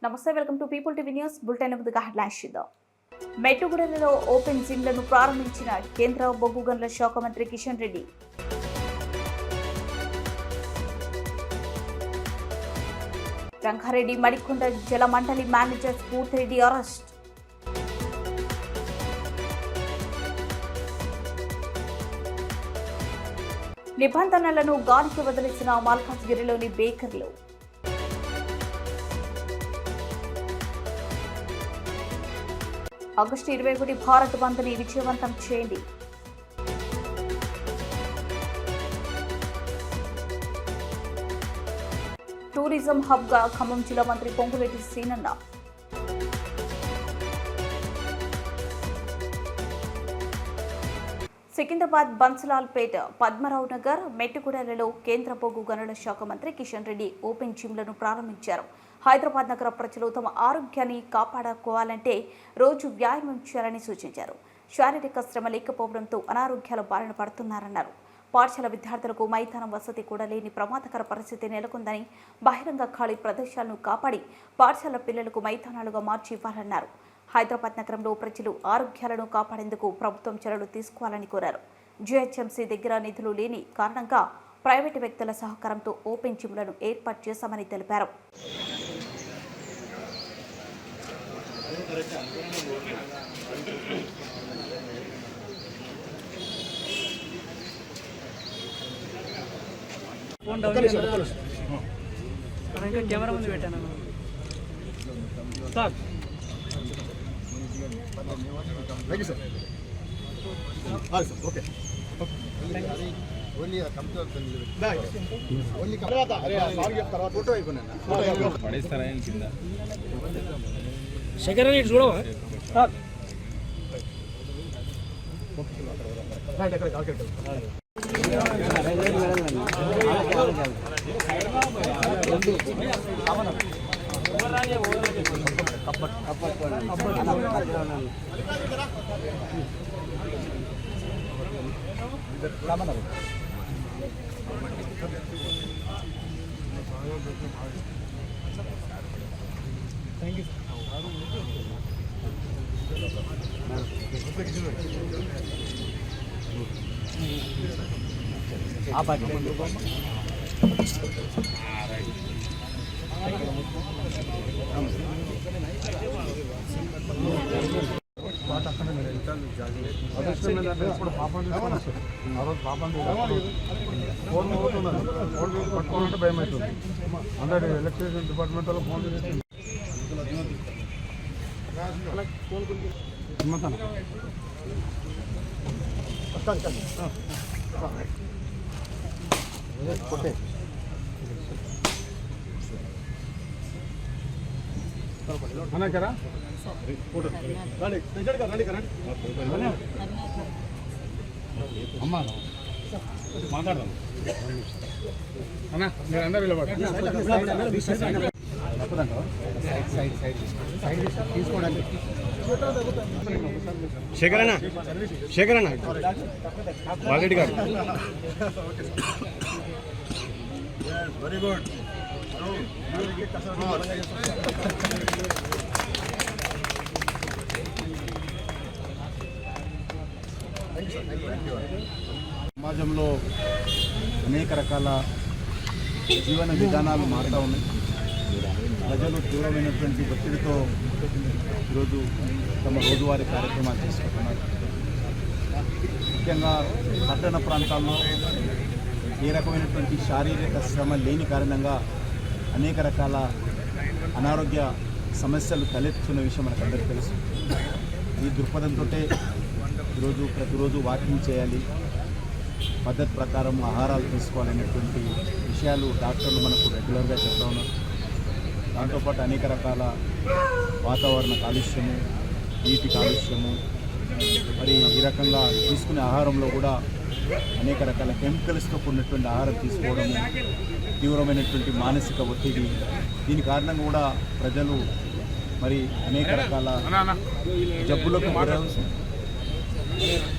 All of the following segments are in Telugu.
నమస్తే, welcome to people TV news bulletin. ముందుగా హెడ్లైన్స్ చూద్దాం. మెట్టుగూడెలలో ఓపెన్ జిమ్లను ప్రారంభించిన కేంద్ర బొగ్గు గనుల శాఖ మంత్రి కిషన్ రెడ్డి. రంగారెడ్డి మడికొండ జలమండలి మేనేజర్ స్ఫూర్తిరెడ్డి అరెస్ట్. నిబంధనలను గాలికి వదిలేసిన మల్కాజ్గిరిలోని బేకర్లు. ఆగస్టు 21 భారత్ బంద్ని విజయవంతం చేయండి. టూరిజం హబ్గా ఖమ్మం జిల్లా మంత్రి పొంగులేటి శ్రీనన్న. సికింద్రాబాద్ బన్సలాల్పేట పద్మరావు నగర్ మెట్టుగూడెలలో కేంద్ర బొగ్గు గనుల శాఖ మంత్రి కిషన్ రెడ్డి ఓపెన్ జిమ్లను ప్రారంభించారు. హైదరాబాద్ నగర ప్రజలు తమ ఆరోగ్యాన్ని కాపాడుకోవాలంటే రోజు వ్యాయామం చేయాలని సూచించారు. శారీరక శ్రమ లేకపోవడంతో అనారోగ్యాల బారిన పడుతున్నారన్నారు. పాఠశాల విద్యార్థులకు మైదానం వసతి కూడా లేని ప్రమాదకర పరిస్థితి నెలకొందని, బహిరంగ ఖాళీ ప్రదేశాలను కాపాడి పాఠశాల పిల్లలకు మైదానాలుగా మార్చి ఇవ్వాలన్నారు. హైదరాబాద్ నగరంలో ప్రజలు ఆరోగ్యాలను కాపాడేందుకు ప్రభుత్వం చర్యలు తీసుకోవాలని కోరారు. జీహెచ్ఎంసీ దగ్గర నిధులు లేని కారణంగా ప్రైవేటు వ్యక్తుల సహకారంతో ఓపెన్ జిమ్లను ఏర్పాటు చేశామని తెలిపారు. కెమెరా ముందు పెట్టాను. ఓకే శేఖర్ రెడ్డి చూడవా? Thank you. ఇప్పుడు పాపం ఆ రోజు పాపం ఫోన్ అవుతున్నారు. ఫోన్ పట్టుకోవాలంటే భయం అవుతుంది. అందరు ఎలక్ట్రిసిటీ డిపార్ట్మెంట్ వాళ్ళు ఫోన్ చేసి అన్నాకరా అమ్మా మాట్లాడదాం అన్నా. మీరు అందరూ తీసుకోవడానికి శేఖరన్న బాలరెడ్డి గారు వెరీ గుడ్. సమాజంలో అనేక రకాల జీవన విధానాలు మారుతూ ఉన్నాయి. ప్రజలు తీవ్రమైనటువంటి ఒత్తిడితో ఈరోజు తమ రోజువారీ కార్యక్రమాలు చేసుకుంటున్నారు. ముఖ్యంగా పట్టణ ప్రాంతాల్లో ఏ రకమైనటువంటి శారీరక శ్రమ లేని కారణంగా అనేక రకాల అనారోగ్య సమస్యలు తలెత్తుతున్న విషయం మనకు అందరికీ తెలుసు. ఈ దృక్పథంతో ఈరోజు ప్రతిరోజు వాకింగ్ చేయాలి, పద్ధతి ప్రకారం ఆహారాలు తీసుకోవాలనేటువంటి విషయాలు డాక్టర్లు మనకు రెగ్యులర్గా చెప్తా ఉన్నారు. దాంతోపాటు అనేక రకాల వాతావరణ కాలుష్యము, నీటి కాలుష్యము, మరి ఈ రకంగా తీసుకునే ఆహారంలో కూడా అనేక రకాల కెమికల్స్తో కూడినటువంటి ఆహారం తీసుకోవడము, తీవ్రమైనటువంటి మానసిక ఒత్తిడి, దీని కారణంగా కూడా ప్రజలు మరి అనేక రకాల జబ్బులకు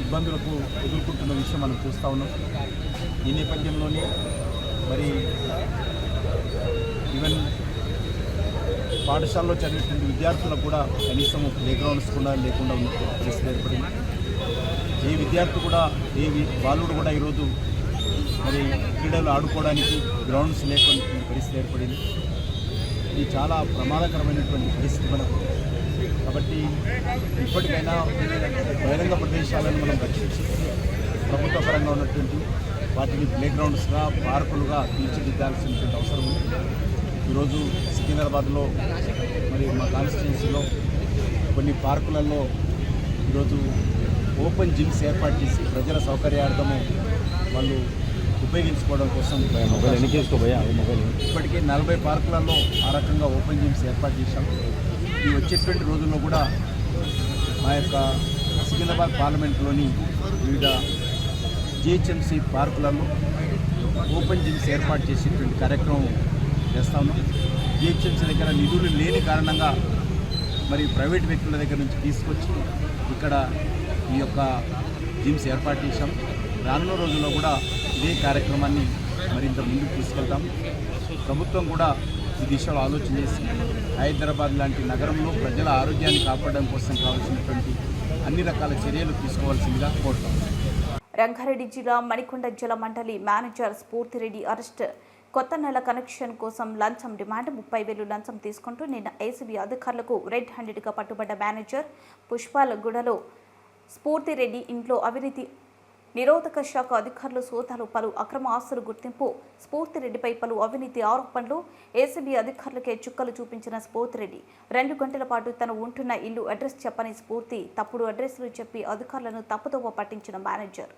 ఇబ్బందులకు ఎదుర్కొంటున్న విషయం మనం చూస్తూ ఉన్నాం. ఈ నేపథ్యంలోనే మరి ఈవెన్ పాఠశాలలో చదివేటువంటి విద్యార్థులకు కూడా కనీసం ప్లే గ్రౌండ్స్ కూడా లేకుండా ఉన్న పరిస్థితి ఏర్పడింది. ఏ విద్యార్థి కూడా బాలుడు కూడా ఈరోజు మరి క్రీడలు ఆడుకోవడానికి గ్రౌండ్స్ లేకుండా పరిస్థితి ఏర్పడింది. ఇది చాలా ప్రమాదకరమైనటువంటి పరిస్థితి మనకు. కాబట్టి ఇప్పటికైనా బహిరంగ ప్రదేశాలను మనం రక్షించి ప్రభుత్వ పరంగా ఉన్నటువంటి వాటిని ప్లే గ్రౌండ్స్గా పార్కులుగా తీర్చిదిద్దాల్సినటువంటి అవసరం ఉంది. ఈరోజు సికింద్రాబాద్లో మరి మా కాన్స్టిట్యున్సీలో కొన్ని పార్కులలో ఈరోజు ఓపెన్ జిమ్స్ ఏర్పాటు చేసి ప్రజల సౌకర్యార్థము వాళ్ళు ఉపయోగించుకోవడం కోసం ఇప్పటికే 40 పార్కులలో ఆ రకంగా ఓపెన్ జిమ్స్ ఏర్పాటు చేశాం. ఈ వచ్చేటువంటి రోజుల్లో కూడా మా యొక్క సికింద్రాబాద్ పార్లమెంట్లోని వివిధ జిహెచ్ఎంసీ పార్కులలో ఓపెన్ జిమ్స్ ఏర్పాటు చేసేటువంటి కార్యక్రమం చేస్తా ఉన్నాం. జిహెచ్ఎంసీ దగ్గర నిధులు లేని కారణంగా మరి ప్రైవేట్ వ్యక్తుల దగ్గర నుంచి తీసుకొచ్చి ఇక్కడ ఈ యొక్క జిమ్స్ ఏర్పాటు చేశాం. రానున్న రోజుల్లో కూడా ఇదే కార్యక్రమాన్ని మరింత ముందుకు తీసుకెళ్తాం. ప్రభుత్వం కూడా ఈ దిశలో ఆలోచన చేసి హైదరాబాద్ లాంటి నగరంలో ప్రజల ఆరోగ్యాన్ని కాపాడడం కోసం కావాల్సినటువంటి అన్ని రకాల చర్యలు తీసుకోవాల్సిందిగా కోరుతాం. రంగారెడ్డి జిల్లా మణికొండ జల మండలి మేనేజర్ స్ఫూర్తిరెడ్డి అరెస్ట్. కొత్త నెల కనెక్షన్ కోసం లంచం డిమాండ్ 30,000 లంచం తీసుకుంటూ నిన్న ఏసీబీ అధికారులకు రెడ్ హ్యాండెడ్గా పట్టుబడ్డ మేనేజర్ పుష్పాలగూడలో స్ఫూర్తిరెడ్డి ఇంట్లో అవినీతి నిరోధక శాఖ అధికారులు సోదాలు, పలు అక్రమ ఆస్తుల గుర్తింపు, స్ఫూర్తిరెడ్డిపై పలు అవినీతి ఆరోపణలు. ఏసీబీ అధికారులకే చుక్కలు చూపించిన స్ఫూర్తిరెడ్డి 2 గంటల పాటు తను ఉంటున్న ఇల్లు అడ్రస్ చెప్పని స్ఫూర్తి తప్పుడు అడ్రస్లు చెప్పి అధికారులను తప్పుదోవ పట్టించిన మేనేజర్.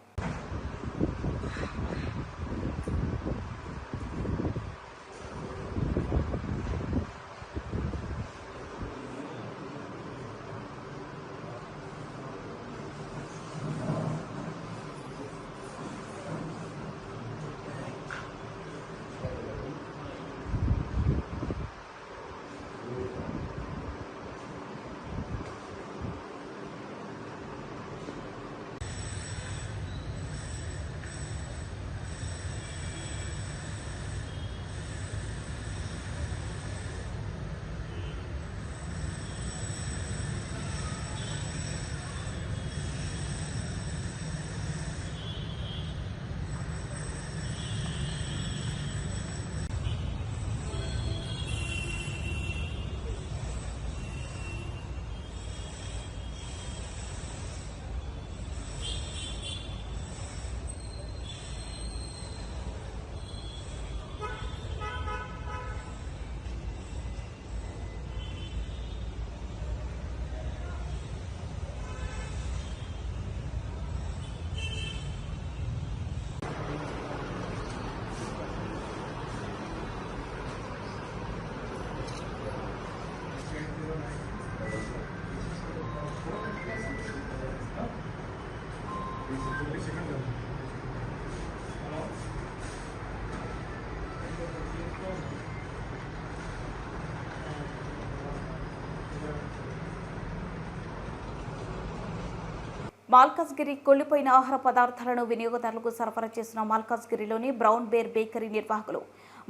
మల్కాజ్గిరి కుళ్ళిపోయిన ఆహార పదార్థాలను వినియోగదారులకు సరఫరా చేసిన మల్కాజ్గిరిలోని బ్రౌన్ బేర్ బేకరీ నిర్వాహకులు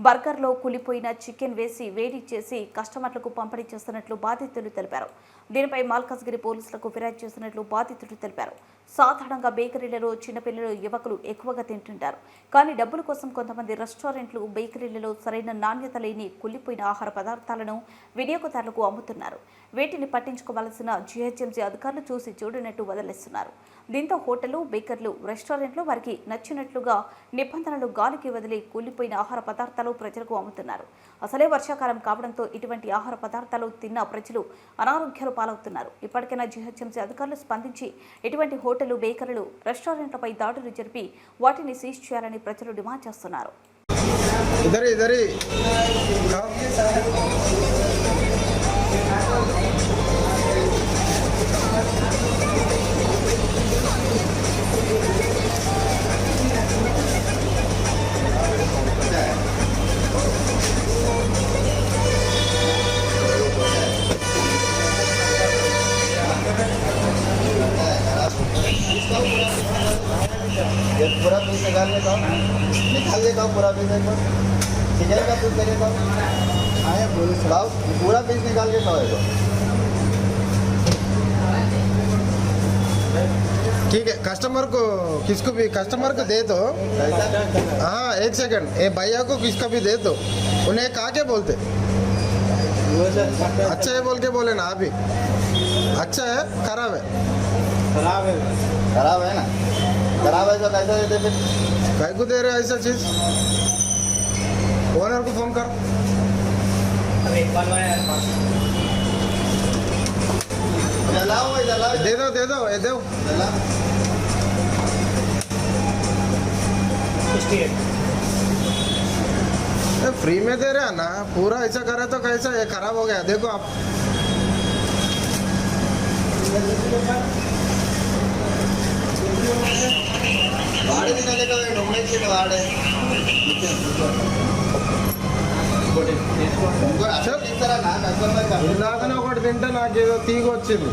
బర్గర్లో కుళ్ళిపోయిన చికెన్ వేసి వేడి చేసి కస్టమర్లకు పంపిణీ చేస్తున్నట్లు బాధితులు తెలిపారు. దీనిపై మల్కాజ్గిరి పోలీసులకు ఫిర్యాదు చేస్తున్నట్లు బాధితులు తెలిపారు. సాధారణంగా బేకరీలలో చిన్నపిల్లలు, యువకులు ఎక్కువగా తింటుంటారు. కానీ డబ్బుల కోసం కొంతమంది రెస్టారెంట్లు బేకరీలలో సరైన నాణ్యత లేని కుళ్ళిపోయిన ఆహార పదార్థాలను వినియోగదారులకు అమ్ముతున్నారు. వీటిని పట్టించుకోవాల్సిన జీహెచ్ఎంసీ అధికారులు చూసి చూడనట్టు వదిలేస్తున్నారు. దీంతో హోటళ్లు, బేకర్లు, రెస్టారెంట్లు వారికి నచ్చినట్లుగా నిబంధనలు గాలికి వదిలి కూలిపోయిన ఆహార పదార్థాలు ప్రజలకు అమ్ముతున్నారు. అసలే వర్షాకాలం కావడంతో ఇటువంటి ఆహార పదార్థాలు తిన్న ప్రజలు అనారోగ్యాలు పాలవుతున్నారు. ఇప్పటికైనా జీహెచ్ఎంసీ అధికారులు స్పందించి ఇటువంటి హోటళ్లు, బేకరీలు, రెస్టారెంట్లపై దాడులు జరిపి వాటిని సీజ్ చేయాలని ప్రజలు డిమాండ్ చేస్తున్నారు. पूरा पीस निकाल लेता हूँ पूरा पीस चिकन का पीस करिए हाँ ये लाओ पूरा पीस निकाल के खाओ इसको। ठीक है, कस्टमर को किसको भी कस्टमर को दे दो। हाँ एक सेकंड, ये भैया को किसका भी दे दो, उन्हें कहा क्या बोलते, अच्छा है बोल के बोले ना अभी, अच्छा है खराब है, खराब है ना, खराब है तो कैसा देते फिर? कहीं को दे रहे ऐसा चीज, ओनर को फोन कर। जलाओ दे दो ये दो। फ्री में दे रहे हैं ना, पूरा ऐसा करे तो कैसा, ये खराब हो गया देखो आप। వాడే తినాలి కదా, నొమ్మేసి వాడే ఇలాగనే ఒకటి తింటే నాకు ఏదో తీగ వచ్చింది,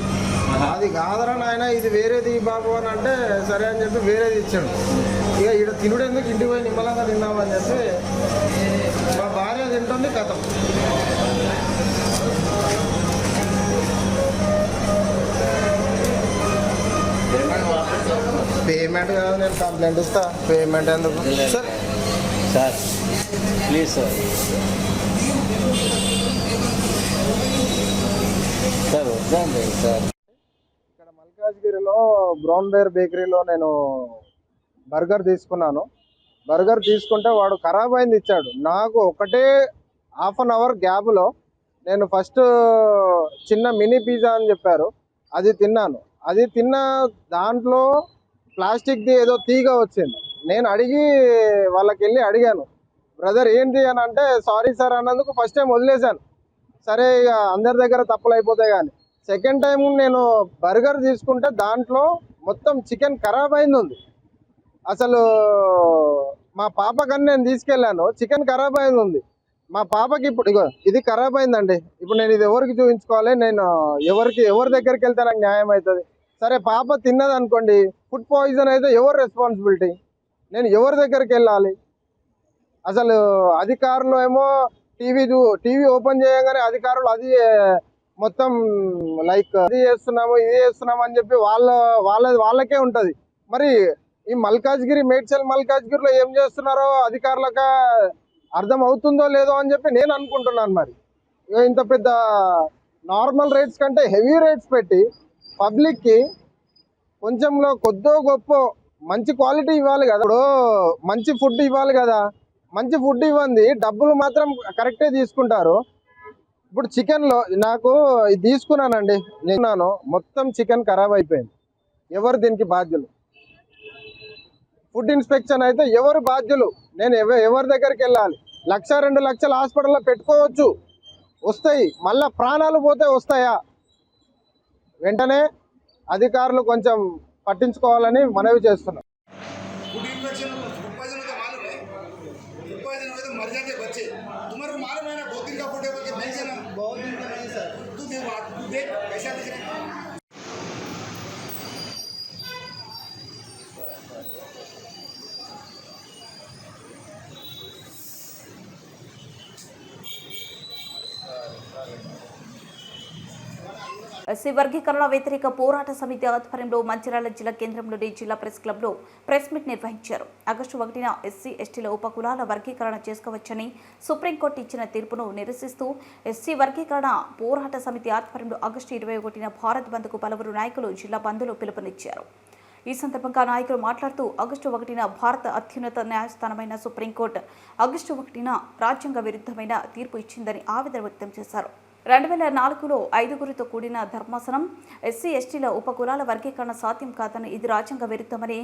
అది కాదరా నాయన ఇది వేరేది బాబు అని అంటే సరే అని చెప్పి వేరేది ఇచ్చాడు. ఇక ఇక్కడ తినుడు ఎందుకు, ఇంటికి పోయి నిమ్మలంగా తిందామని చెప్పి మా భార్య తింటుంది కథం. పేమెంట్ కాదు, నేను కంప్లైంట్ ఇస్తా. పేమెంట్ ఎందుకు sir? Sir please sir, sir వద్దండి సార్. ఇక్కడ మల్కాజ్గిరిలో బ్రౌన్ బేర్ బేకరీలో నేను బర్గర్ తీసుకున్నాను. బర్గర్ తీసుకుంటే వాడు ఖరాబ్ అయింది ఇచ్చాడు. నాకు ఒకటే హాఫ్ అన్ అవర్ గ్యాప్లో నేను ఫస్ట్ చిన్న మినీ పిజ్జా అని చెప్పారు, అది తిన్నాను. అది తిన్న దాంట్లో ప్లాస్టిక్ది ఏదో తీగ వచ్చింది. నేను వాళ్ళకి వెళ్ళి అడిగాను, బ్రదర్ ఏంటి అని అంటే సారీ సార్ అన్నందుకు ఫస్ట్ టైం వదిలేశాను. సరే ఇక అందరి దగ్గర తప్పులు అయిపోతాయి కానీ, సెకండ్ టైం నేను బర్గర్ తీసుకుంటే దాంట్లో మొత్తం చికెన్ ఖరాబ్ అయింది ఉంది. అసలు మా పాపకని నేను తీసుకెళ్ళాను, చికెన్ ఖరాబ్ అయింది ఉంది. మా పాపకి ఇప్పుడు ఇగో ఇది ఖరాబ్ అయిందండి, ఇప్పుడు నేను ఇది ఎవరికి చూపించుకోవాలి, నేను ఎవరి దగ్గరికి వెళ్తే నాకు న్యాయం అవుతుంది? సరే పాప తిన్నది అనుకోండి, ఫుడ్ పాయిజన్ అయితే ఎవరు రెస్పాన్సిబిలిటీ? నేను ఎవరి దగ్గరికి వెళ్ళాలి? అసలు అధికారులు ఏమో టీవీ ఓపెన్ చేయగానే అధికారులు అది మొత్తం లైక్ అది చేస్తున్నాము ఇది చేస్తున్నాము అని చెప్పి వాళ్ళకే ఉంటుంది. మరి ఈ మేడ్చల్ మల్కాజ్గిరిలో ఏం చేస్తున్నారో అధికారులకు అర్థం అవుతుందో లేదో అని చెప్పి నేను అనుకుంటున్నాను. మరి ఇంత పెద్ద నార్మల్ రేట్స్ కంటే హెవీ రేట్స్ పెట్టి పబ్లిక్కి కొంచెంలో కొద్దో గొప్ప మంచి క్వాలిటీ ఇవ్వాలి కదా, ఇప్పుడు మంచి ఫుడ్ ఇవ్వాలి కదా. మంచి ఫుడ్ ఇవ్వండి, డబ్బులు మాత్రం కరెక్టే తీసుకుంటారు. ఇప్పుడు చికెన్లో నాకు ఇది తీసుకున్నానండి, నేను మొత్తం చికెన్ ఖరాబ్ అయిపోయింది. ఎవరు దీనికి బాధ్యులు? ఫుడ్ ఇన్స్పెక్షన్ అయితే ఎవరు బాధ్యులు? నేను ఎవరి దగ్గరికి వెళ్ళాలి? 1-2 లక్షలు హాస్పిటల్లో పెట్టుకోవచ్చు, వస్తాయి, మళ్ళీ ప్రాణాలు పోతే వస్తాయా? వెంటనే అధికారులు కొంచెం పట్టించుకోవాలని మనవి చేస్తున్నాం. फूड इन्फेक्शन फूड पॉइजन तो मालूम है, फूड पॉइजन हुए तो मर जाते बच्चे। तुम्हारे को मालूम है ना, 2 दिन का फूड है बोल के नहीं ना, बहुत दिन का नहीं सर। तू देख कैसा दिख रहा है। ఎస్సీ వర్గీకరణ వ్యతిరేక పోరాట సమితి ఆధ్వర్యంలో మంచిర్యాల జిల్లా కేంద్రంలోని జిల్లా ప్రెస్ క్లబ్లో ప్రెస్ మీట్ నిర్వహించారు. ఆగస్టు 1న ఎస్సీ ఎస్టీల ఉపకులాల వర్గీకరణ చేసుకోవచ్చని సుప్రీంకోర్టు ఇచ్చిన తీర్పును నిరసిస్తూ ఎస్సీ వర్గీకరణ పోరాట సమితి ఆధ్వర్యంలో ఆగస్టు 21న భారత్ బంద్కు పలువురు నాయకులు జిల్లా బంద్లో పిలుపునిచ్చారు. ఈ సందర్భంగా నాయకులు మాట్లాడుతూ ఆగస్టు 1న భారత అత్యున్నత న్యాయస్థానమైన సుప్రీంకోర్టు ఆగస్టు 1న రాజ్యాంగ విరుద్ధమైన తీర్పు ఇచ్చిందని ఆవేదన వ్యక్తం చేశారు. 2004లో 5గురితో కూడిన ధర్మాసనం ఎస్సీ ఎస్టీల ఉపకులాల వర్గీకరణ సాధ్యం కాదని, ఇది రాజ్యాంగ విరుద్ధమని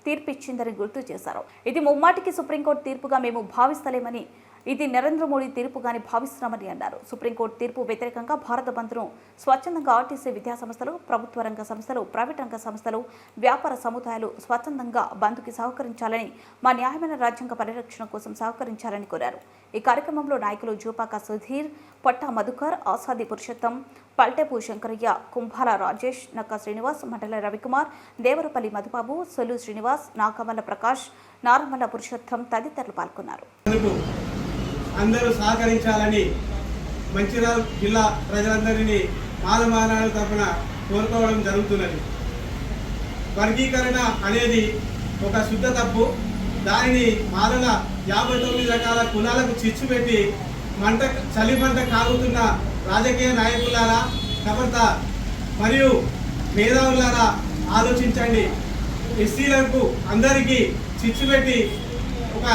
తీర్పిచ్చిందని గుర్తు చేశారు. ఇది ముమ్మాటికి సుప్రీంకోర్టు తీర్పుగా మేము భావిస్తలేమని, ఇది నరేంద్ర మోడీ తీర్పుగాని భావిస్తున్నామని అన్నారు. సుప్రీంకోర్టు తీర్పు వ్యతిరేకంగా భారత బంద్ను స్వచ్ఛందంగా ఆర్టీసీ విద్యాసంస్థలు, ప్రభుత్వ రంగ సంస్థలు, ప్రైవేట్ రంగ సంస్థలు, వ్యాపార సముదాయాలు స్వచ్ఛందంగా బంద్కి సహకరించాలని, మా న్యాయమైన రాజ్యాంగ పరిరక్షణ కోసం సహకరించాలని కోరారు. ఈ కార్యక్రమంలో నాయకులు జూపాక సుధీర్, పట్టా మధుకర్, ఆసాది పురుషోత్తం, పల్టేపు శంకరయ్య, కుంభాల రాజేష్, నక్క శ్రీనివాస్, మండల రవికుమార్, దేవరపల్లి మధుబాబు, సొల్లు శ్రీనివాస్, నాగమల్ల ప్రకాష్, నారమల్ల పురుషోత్తం తదితరులు పాల్గొన్నారు. అందరూ సహకరించాలని మంచిర్యాల జిల్లా ప్రజలందరినీ మాల మహానాడు తరఫున కోరుకోవడం జరుగుతున్నది. వర్గీకరణ అనేది ఒక శుద్ధ తప్పు. దానిని మాలల 59 రకాల కులాలకు చిచ్చు పెట్టి చలిమంట కాగుతున్న రాజకీయ నాయకులారా, ఖబర్దార్ మరియు మేధావులారా ఆలోచించండి. ఎస్సీలకు అందరికీ చిచ్చు పెట్టి ఒక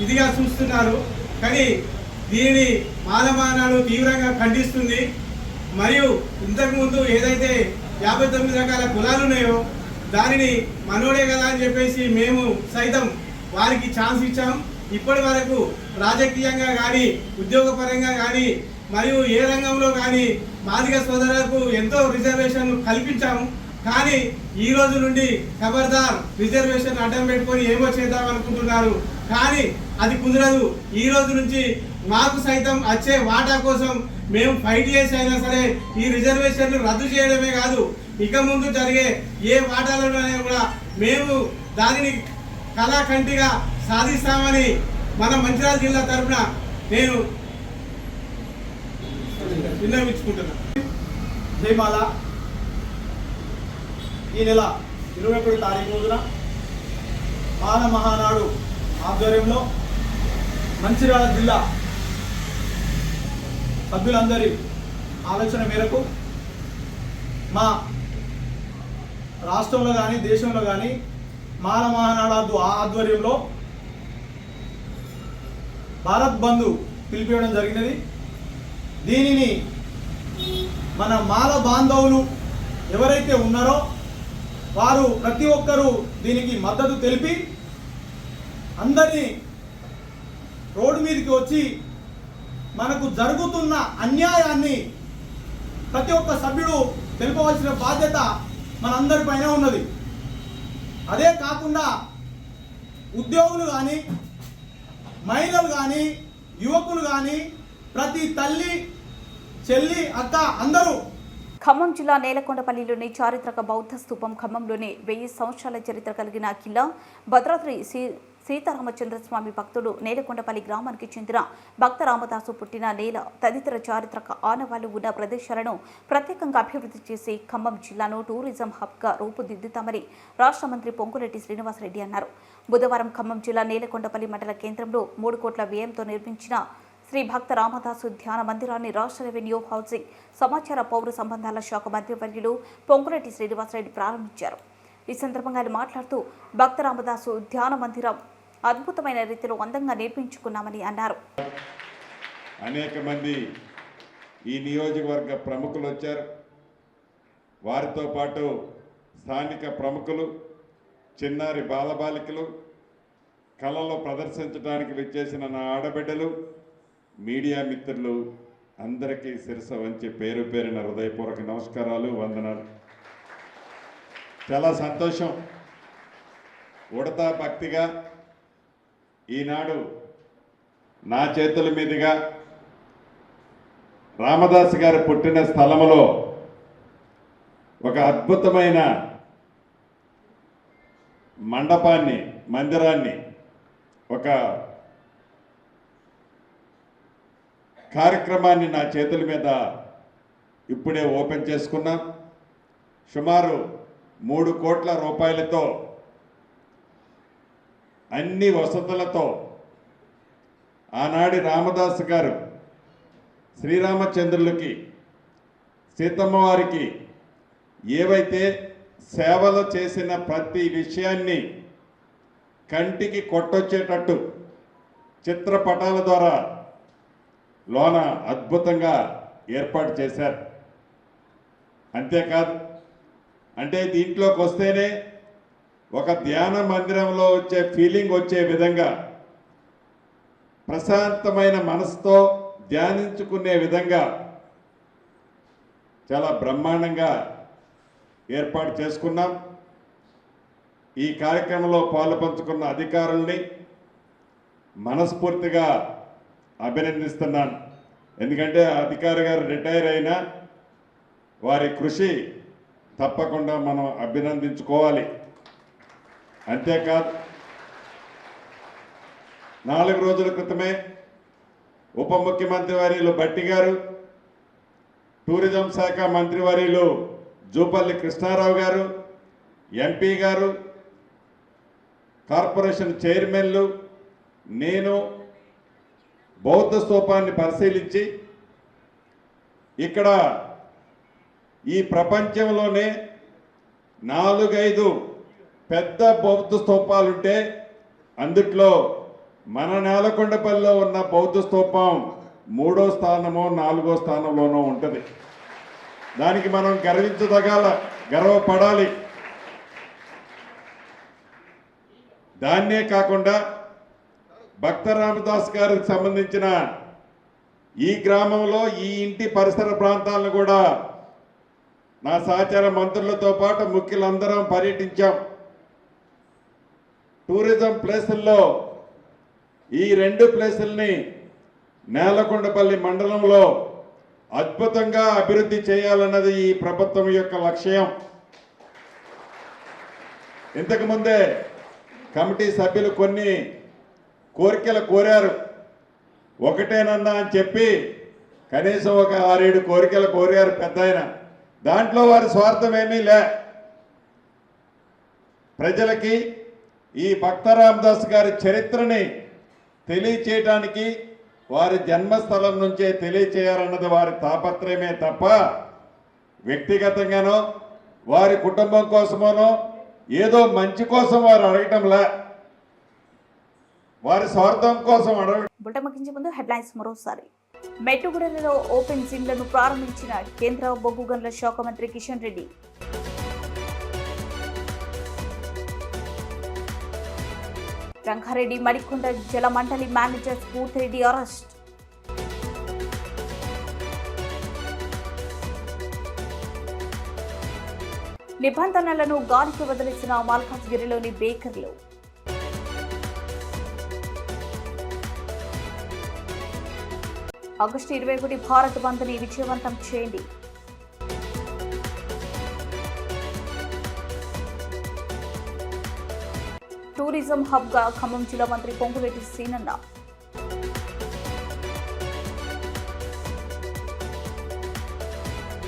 ఇదిగా చూస్తున్నారు. కానీ దీనిని మాల మహానాడు తీవ్రంగా ఖండిస్తుంది. మరియు ఇంతకుముందు ఏదైతే 59 రకాల కులాలు ఉన్నాయో దానిని మనోడే కదా అని చెప్పేసి మేము సైతం వారికి ఛాన్స్ ఇచ్చాం. ఇప్పటి వరకు రాజకీయంగా కానీ ఉద్యోగపరంగా కానీ మరియు ఏ రంగంలో కానీ మాదిగ సోదరులకు ఎంతో రిజర్వేషన్ కల్పించాము. కానీ ఈ రోజు నుండి ఖబర్దార్ రిజర్వేషన్ అడ్డం పెట్టుకొని ఏమో చేద్దాం అనుకుంటున్నారు. కానీ అది కుదరదు. ఈ రోజు నుంచి మాకు సైతం వచ్చే వాటా కోసం మేము ఫైట్ చేసి అయినా సరే ఈ రిజర్వేషన్లు రద్దు చేయడమే కాదు, ఇక ముందు జరిగే ఏ వాటాలలోనే కూడా మేము దానిని కళాకంటిగా సాధిస్తామని మన మంచిర్యాల జిల్లా తరఫున నేను విన్నవించుకుంటున్నాను. జయమాల ఈ నెల 21 తారీఖు రోజున మాల మహానాడు ఆధ్వర్యంలో మంచిర్యాల జిల్లా సభ్యులందరి ఆలోచన మేరకు మా రాష్ట్రంలో కానీ దేశంలో కానీ మాల మహానాడు ఆధ్వర్యంలో భారత్ బంద్ పిలిపివ్వడం జరిగినది. దీనిని మన మాల బాంధవులు ఎవరైతే ఉన్నారో వారు ప్రతి ఒక్కరూ దీనికి మద్దతు తెలిపి అందరినీ రోడ్డు మీదకి వచ్చి మనకు జరుగుతున్న అన్యాయాన్ని ప్రతి ఒక్క సభ్యుడు తెలుపవలసిన బాధ్యత మనందరిపైన ఉన్నది. అదే కాకుండా ఉద్యోగులు కానీ మహిళలు కానీ యువకులు కానీ ప్రతి తల్లి చెల్లి అక్క అందరూ. ఖమ్మం జిల్లా నేలకొండపల్లిలోని చారిత్రక బౌద్ధ స్తూపం, ఖమ్మంలోని 1000 సంవత్సరాల చరిత్ర కలిగిన కిల్లా, భద్రాద్రి సీతారామచంద్రస్వామి భక్తుడు, నేలకొండపల్లి గ్రామానికి చెందిన భక్త రామదాసు పుట్టిన నేల తదితర చారిత్రక ఆనవాళ్లు ఉన్న ప్రదేశాలను ప్రత్యేకంగా అభివృద్ధి చేసి ఖమ్మం జిల్లాను టూరిజం హబ్గా రూపుదిద్దుతామని రాష్ట్ర మంత్రి పొంగులేటి శ్రీనివాసరెడ్డి అన్నారు. బుధవారం ఖమ్మం జిల్లా నేలకొండపల్లి మండల కేంద్రంలో 3 కోట్ల వ్యయంతో నిర్మించిన శ్రీ భక్త రామదాసు ధ్యాన మందిరాన్ని రాష్ట్ర రెవెన్యూ, హౌసింగ్, సమాచార పౌర సంబంధాల శాఖ మంత్రివర్యులు పొంగులేటి శ్రీనివాసరెడ్డి ప్రారంభించారు. ఈ సందర్భంగా ఆయన మాట్లాడుతూ భక్త రామదాసు ధ్యాన మందిరం అద్భుతమైన రీతిలో అందంగా నిర్మించుకున్నామని అన్నారు. అనేక మంది ఈ నియోజకవర్గ ప్రముఖులు వచ్చారు. వారితో పాటు స్థానిక ప్రముఖులు, చిన్నారి బాలబాలికలు, కళలో ప్రదర్శించడానికి విచ్చేసిన నా ఆడబిడ్డలు, మీడియా మిత్రులు అందరికీ శిరస వంచి పేరు పేరిన హృదయపూర్వక నమస్కారాలు, వందనాలు. చాలా సంతోషం. ఉడతా భక్తిగా ఈనాడు నా చేతుల మీదుగా రామదాసు గారు పుట్టిన స్థలములో ఒక అద్భుతమైన మండపాన్ని, మందిరాన్ని, ఒక కార్యక్రమాన్ని నా చేతుల మీద ఇప్పుడే ఓపెన్ చేసుకున్నాం. సుమారు 3 కోట్ల రూపాయలతో అన్ని వసతులతో ఆనాడి రామదాసు గారు శ్రీరామచంద్రులకి, సీతమ్మ వారికి ఏవైతే సేవలు చేసిన ప్రతి విషయాన్ని కంటికి కొట్టొచ్చేటట్టు చిత్రపటాల ద్వారా లోన అద్భుతంగా ఏర్పాటు చేశారు. అంతేకాదు, అంటే దీంట్లోకి వస్తేనే ఒక ధ్యాన మందిరంలో వచ్చే ఫీలింగ్ వచ్చే విధంగా, ప్రశాంతమైన మనసుతో ధ్యానించుకునే విధంగా చాలా బ్రహ్మాండంగా ఏర్పాటు చేసుకున్నాం. ఈ కార్యక్రమంలో పాలుపంచుకున్న అధికారుల్ని మనస్ఫూర్తిగా అభినందిస్తున్నాను. ఎందుకంటే అధికారి గారు రిటైర్ అయినా వారి కృషి తప్పకుండా మనం అభినందించుకోవాలి. అంతేకాదు, 4 రోజుల క్రితమే ఉప ముఖ్యమంత్రి వర్యులు భట్టి గారు, టూరిజం శాఖ మంత్రివర్యులు జూపల్లి కృష్ణారావు గారు, ఎంపీ గారు, కార్పొరేషన్ చైర్మన్లు, నేను బౌద్ధ స్తూపాన్ని పరిశీలించి ఇక్కడ ఈ ప్రపంచంలోనే 4-5 పెద్ద బౌద్ధ స్తూపాలుంటే అందుట్లో మన నేలకొండపల్లిలో ఉన్న బౌద్ధ స్తూపం 3వ స్థానమో 4వ స్థానంలోనో ఉంటుంది. దానికి మనం గర్వపడాలి. దాన్నే కాకుండా భక్త రామదాస్ గారికి సంబంధించిన ఈ గ్రామంలో ఈ ఇంటి పరిసర ప్రాంతాలను కూడా నా సహచార మంత్రులతో పాటు ముఖ్యులందరం పర్యటించాం. టూరిజం ప్లేసుల్లో ఈ 2 ప్లేసుల్ని నేలకొండపల్లి మండలంలో అద్భుతంగా అభివృద్ధి చేయాలన్నది ఈ ప్రభుత్వం యొక్క లక్ష్యం. ఇంతకుముందే కమిటీ సభ్యులు కొన్ని కోరికలు కోరారు. ఒకటేనన్నా అని చెప్పి కనీసం ఒక 6-7 కోరికలు కోరారు పెద్దాయన. దాంట్లో వారి స్వార్థం ఏమీ లే. ప్రజలకి ఈ భక్త రామదాస్ గారి చరిత్రని తెలియచేయటానికి వారి జన్మస్థలం నుంచే తెలియచేయాలన్నది వారి తాపత్రయమే తప్ప వ్యక్తిగతంగానో వారి కుటుంబం కోసమోనో ఏదో మంచి కోసం వారు అడగటంలా, వారి స్వార్థం కోసం అడగ. బులెటిన్ ముగించే ముందు హెడ్లైన్స్ మరోసారి. మెట్టుగూడెలలో ఓపెన్ జిమ్లను ప్రారంభించిన కేంద్ర బొగ్గు గనుల శాఖ మంత్రి కిషన్ రెడ్డి. రంగారెడ్డి మడికొండ జలమండలి మేనేజర్ స్ఫూర్తిరెడ్డి అరెస్ట్. నిబంధనలను గాలికి వదిలేసిన మల్కాజ్గిరిలోని బేకర్లు. ఆగస్టు 21 భారత్ బంద్ని విజయవంతం చేయండి. టూరిజం హబ్గా ఖమ్మం జిల్లా మంత్రి పొంగులేటి సీనన్న.